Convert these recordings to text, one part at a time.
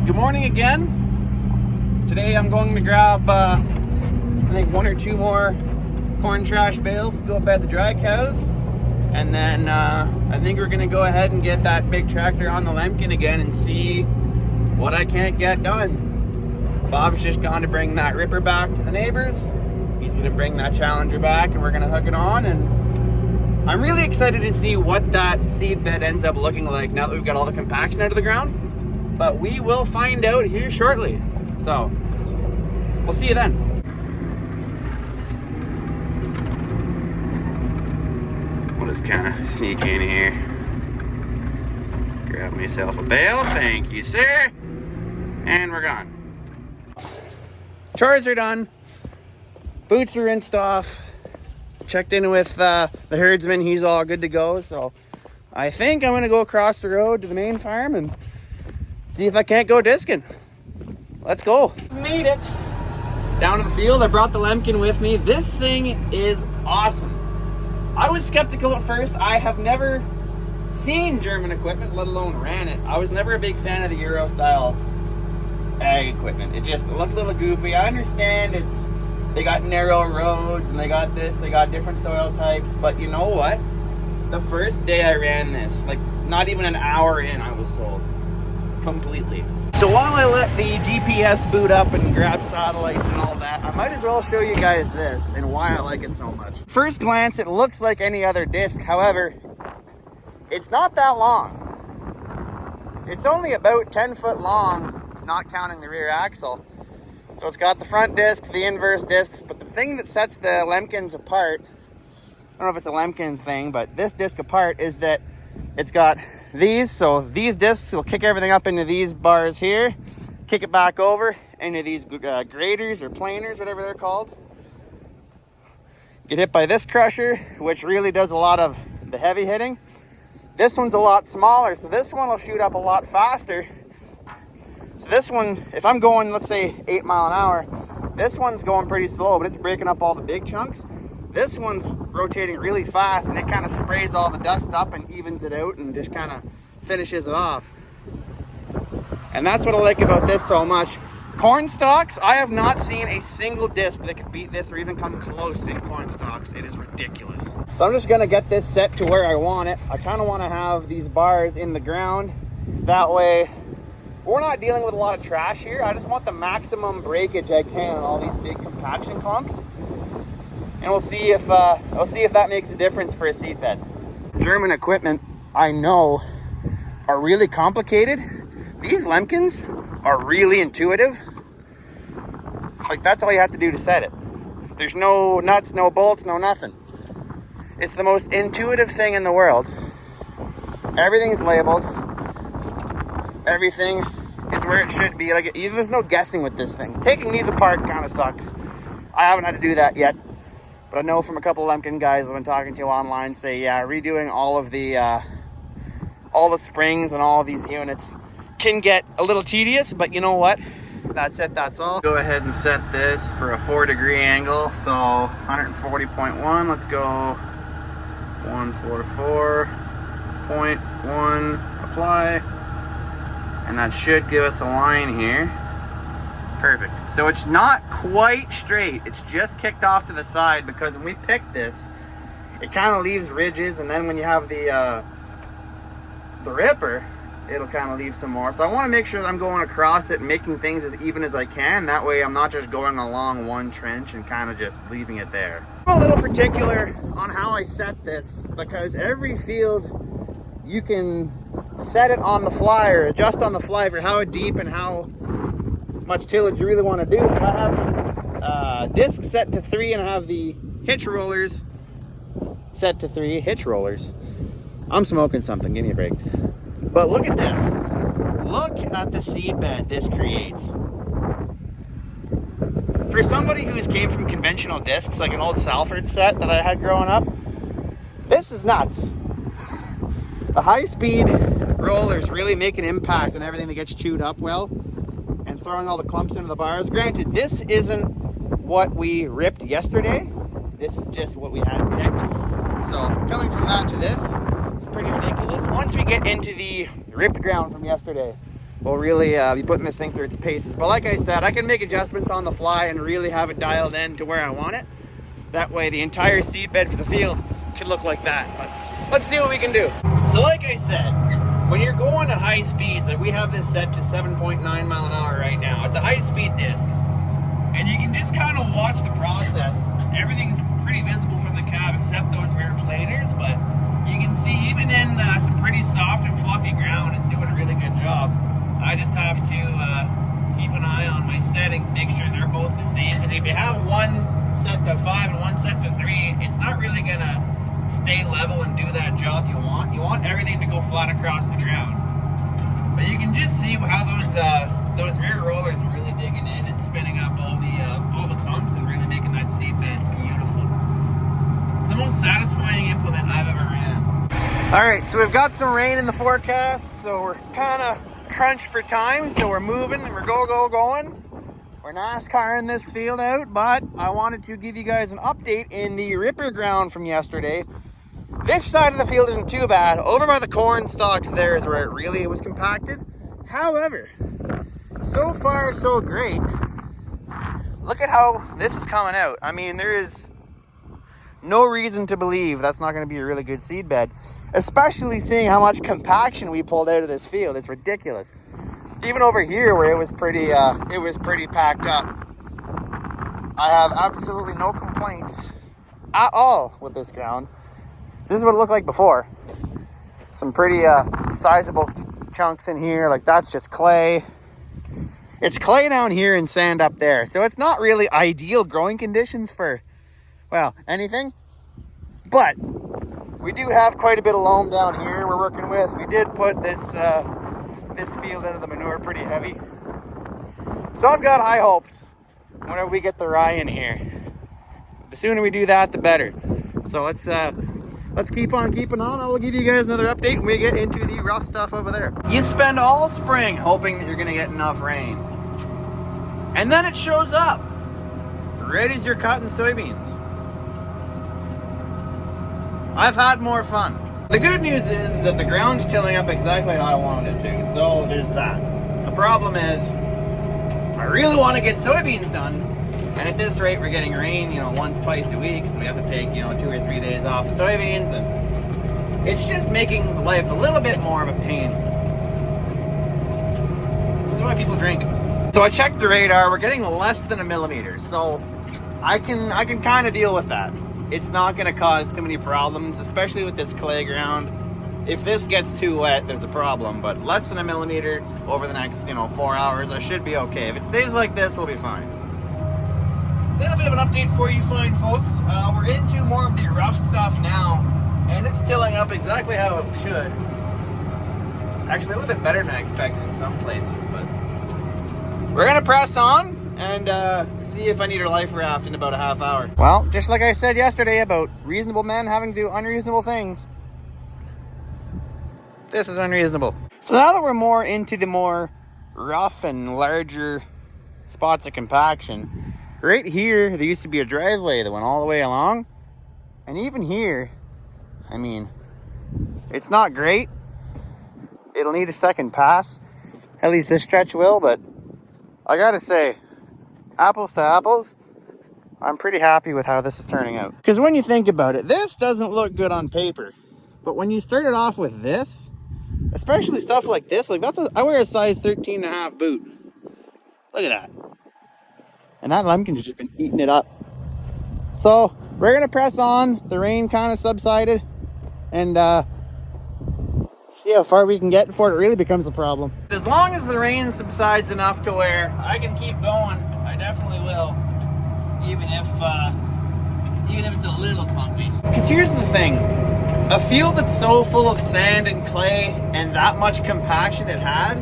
good morning again. Today I'm going to grab I think one or two more corn trash bales to go up at the dry cows, and then I think we're gonna go ahead and get that big tractor on the Lemken again and see what I can't get done. Bob's just gone to bring that ripper back to the neighbors. He's gonna bring that Challenger back and we're gonna hook it on, and I'm really excited to see what that seed bed ends up looking like now that we've got all the compaction out of the ground. But we will find out here shortly. So, we'll see you then. We'll just kind of sneak in here. Grab myself a bale, thank you, sir. And we're gone. Chores are done. Boots are rinsed off. Checked in with the herdsman, he's all good to go. So, I think I'm gonna go across the road to the main farm and see if I can't go discing. Let's go. Made it down to the field. I brought the Lemken with me. This thing is awesome. I was skeptical at first. I have never seen German equipment, let alone ran it. I was never a big fan of the Euro style ag equipment. It just looked a little goofy. I understand they got narrow roads and they got this, they got different soil types, but you know what? The first day I ran this, like not even an hour in, I was sold. Completely. So while I let the GPS boot up and grab satellites and all that, I might as well show you guys this and why I like it so much. First glance, it looks like any other disc. However, it's not that long. It's only about 10 foot long, not counting the rear axle. So it's got the front discs, the inverse discs, but the thing that sets the Lemkens apart, I don't know if it's a Lemken thing, but this disc apart is that it's got these, so these discs will kick everything up into these bars here, kick it back over into these graders or planers, whatever they're called. Get hit by this crusher, which really does a lot of the heavy hitting. This one's a lot smaller, so this one will shoot up a lot faster. So this one, if I'm going, let's say 8 mile an hour, this one's going pretty slow, but it's breaking up all the big chunks. This one's rotating really fast and it kind of sprays all the dust up and evens it out and just kind of finishes it off. And that's what I like about this so much. Corn stalks, I have not seen a single disc that could beat this or even come close in corn stalks. It is ridiculous. So I'm just gonna get this set to where I want it. I kind of want to have these bars in the ground. That way we're not dealing with a lot of trash here. I just want the maximum breakage I can on all these big compaction clumps. And we'll see if that makes a difference for a seed bed. German equipment, I know, are really complicated. These Lemkens are really intuitive. Like, that's all you have to do to set it. There's no nuts, no bolts, no nothing. It's the most intuitive thing in the world. Everything's labeled. Everything is where it should be. Like, there's no guessing with this thing. Taking these apart kind of sucks. I haven't had to do that yet. But I know from a couple of Lemken guys I've been talking to online say, yeah, redoing all the springs and all of these units can get a little tedious, but you know what? That's it, that's all. Go ahead and set this for a 4-degree angle. So 140.1, let's go 144.1, apply. And that should give us a line here. Perfect. So it's not quite straight. It's just kicked off to the side because when we pick this, it kind of leaves ridges, and then when you have the ripper, it'll kind of leave some more. So I want to make sure that I'm going across it and making things as even as I can. That way I'm not just going along one trench and kind of just leaving it there. I'm a little particular on how I set this because every field you can set it on the fly or adjust on the fly for how deep and how much tillage you really want to do. So I have disc set to 3 and I have the hitch rollers set to 3 hitch rollers. I'm smoking something, give me a break. But look at this. Look at the seed bed this creates. For somebody who's came from conventional discs, like an old Salford set that I had growing up, this is nuts. The high-speed rollers really make an impact on everything that gets chewed up well. And throwing all the clumps into the bars. Granted, this isn't what we ripped yesterday. This is just what we had picked. So coming from that to this, it's pretty ridiculous. Once we get into the ripped ground from yesterday, will really be putting this thing through its paces. But like I said, I can make adjustments on the fly and really have it dialed in to where I want it. That way the entire seed bed for the field could look like that. But let's see what we can do. So like I said, when you're going at high speeds, like we have this set to 7.9 mile an hour right now. It's a high speed disc. And you can just kind of watch the process. Everything's pretty visible from the cab except those rear planers, but you can see even in some pretty soft and fluffy ground, it's doing a really good job. I just have to keep an eye on my settings, make sure they're both the same, because if you have one set to 5 and one set to 3, it's not really gonna stay level and do that job you want. You want everything to go flat across the ground. But you can just see how those rear rollers are really digging in and spinning up all the clumps and really making that seed bed beautiful. It's the most satisfying implement I've ever ran. All right, so we've got some rain in the forecast, so we're kind of crunched for time, so we're moving and we're going. We're NASCARing this field out, but I wanted to give you guys an update in the ripper ground from yesterday. This side of the field isn't too bad. Over by the corn stalks there is where it really was compacted. However, so far so great. Look at how this is coming out. I mean, there is no reason to believe that's not going to be a really good seed bed, especially seeing how much compaction we pulled out of this field. It's ridiculous. Even over here where it was pretty packed up. I have absolutely no complaints at all with this ground. This is what it looked like before. Some pretty sizable chunks in here. Like that's just clay. It's clay down here and sand up there. So it's not really ideal growing conditions for, well, anything. But we do have quite a bit of loam down here we're working with. We did put this field into the manure pretty heavy. So I've got high hopes whenever we get the rye in here. The sooner we do that, the better. So let's keep on keeping on. I will give you guys another update when we get into the rough stuff over there. You spend all spring hoping that you're gonna get enough rain. And then it shows up, right as you're cutting soybeans. I've had more fun. The good news is that the ground's tilling up exactly how I wanted it to, so there's that. The problem is, I really want to get soybeans done, and at this rate we're getting rain, once, twice a week, so we have to take, 2 or 3 days off the soybeans, and it's just making life a little bit more of a pain. This is why people drink. So I checked the radar, we're getting less than 1 millimeter, so I can kind of deal with that. It's not going to cause too many problems, especially with this clay ground. If this gets too wet, there's a problem, but less than 1 millimeter over the next, 4 hours, I should be okay. If it stays like this, we'll be fine. A little bit of an update for you fine folks. We're into more of the rough stuff now, and it's tilling up exactly how it should. Actually, a little bit better than I expected in some places, but we're going to press on and see if I need a life raft in about a half hour. Well, just like I said yesterday about reasonable men having to do unreasonable things, this is unreasonable. So now that we're more into the more rough and larger spots of compaction, right here there used to be a driveway that went all the way along, and even here, I mean, it's not great. It'll need a second pass, at least this stretch will, but I gotta say, apples to apples, I'm pretty happy with how this is turning out. Because when you think about it, this doesn't look good on paper. But when you start it off with this, especially stuff like this, like I wear a size 13.5 boot. Look at that. And that lumpkin's just been eating it up. So we're gonna press on. The rain kind of subsided. And see how far we can get before it really becomes a problem. As long as the rain subsides enough to where I can keep going, I definitely will. Even if it's a little clumpy. Because here's the thing. A field that's so full of sand and clay and that much compaction it had,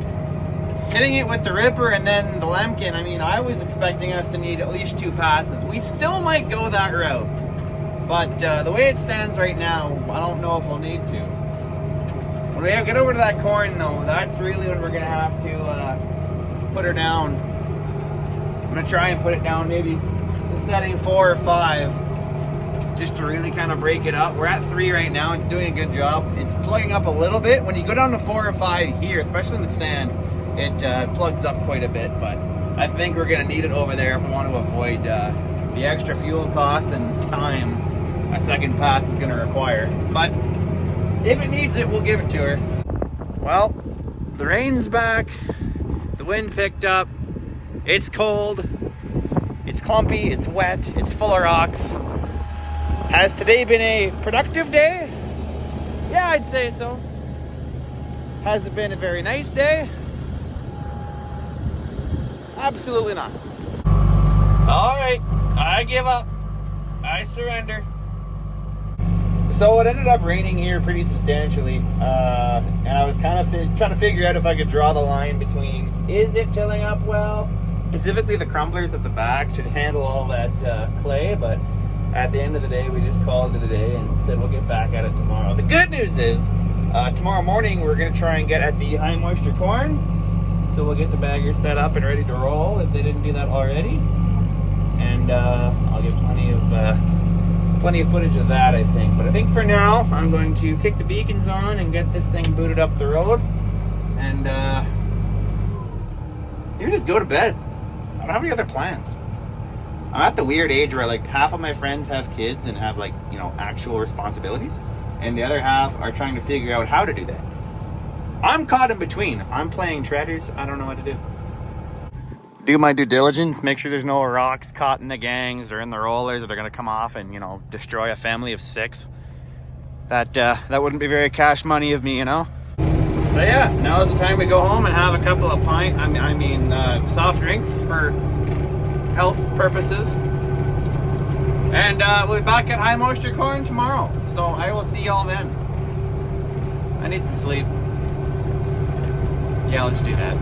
hitting it with the ripper and then the lambkin, I mean, I was expecting us to need at least 2 passes. We still might go that route. But the way it stands right now, I don't know if we'll need to. When we get over to that corn though, that's really when we're gonna have to put her down. I'm gonna try and put it down maybe to setting 4 or 5, just to really kind of break it up. We're at 3 right now, it's doing a good job. It's plugging up a little bit. When you go down to 4 or 5 here, especially in the sand, it plugs up quite a bit, but I think we're going to need it over there if we want to avoid the extra fuel cost and time a second pass is going to require. But if it needs it, we'll give it to her. Well, the rain's back, the wind picked up, it's cold, it's clumpy, it's wet, it's full of rocks. Has today been a productive day? Yeah, I'd say so. Has it been a very nice day? Absolutely not. All right, I give up. I surrender. So it ended up raining here pretty substantially, and I was kind of trying to figure out if I could draw the line between, is it tilling up well? Specifically the crumblers at the back should handle all that clay, but at the end of the day, we just called it a day and said we'll get back at it tomorrow. The good news is, tomorrow morning we're going to try and get at the high moisture corn. So we'll get the baggers set up and ready to roll if they didn't do that already. And I'll get plenty of footage of that, I think. But I think for now, I'm going to kick the beacons on and get this thing booted up the road. And maybe just go to bed. I don't have any other plans. I'm at the weird age where like half of my friends have kids and have like, you know, actual responsibilities. And the other half are trying to figure out how to do that. I'm caught in between. I'm playing treaders. I don't know what to do. Do my due diligence, make sure there's no rocks caught in the gangs or in the rollers that are going to come off and, you know, destroy a family of 6. That wouldn't be very cash money of me, you know? So yeah, now is the time to go home and have a couple of soft drinks for health purposes. And we'll be back at high moisture corn tomorrow. So I will see y'all then. I need some sleep. Yeah, let's do that.